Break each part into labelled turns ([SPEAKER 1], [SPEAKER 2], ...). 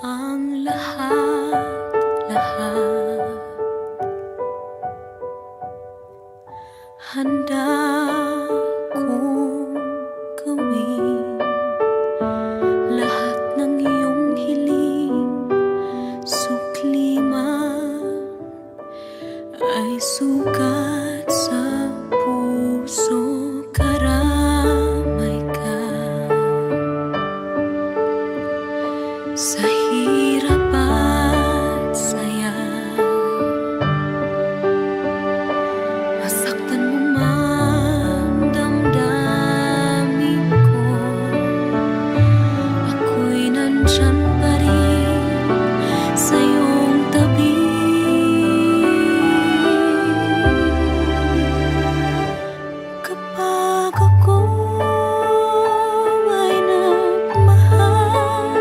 [SPEAKER 1] ang lahat-lahat. Handa kong gawin lahat ng iyong hiling, sukli man ay sukat sa puso, karamay ka sa hirap at saya. Masaktan mo man damdamin ko, ako'y nandyan pa rin sa iyong tabi. Kapag ako ay nagmahal,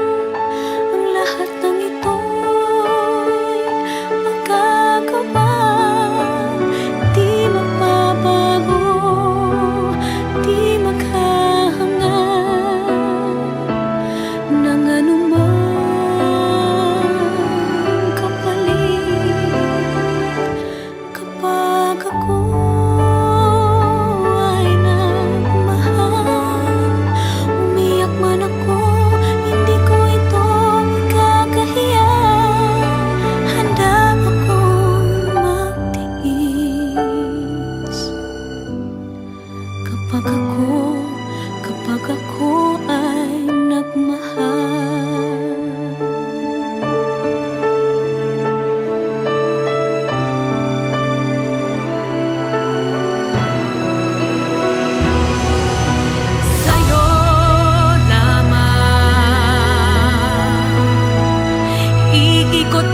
[SPEAKER 1] ang lahat ng ito'y magagawa. Di magbabago, di maghahangad ng anumang kapalit. Kapag ako ay nagmahal, umiyak man ako, hindi ko ito ikakahiya. Handa akong magtiis kapag ako ay nagmahal. Sa'yo lamang iikot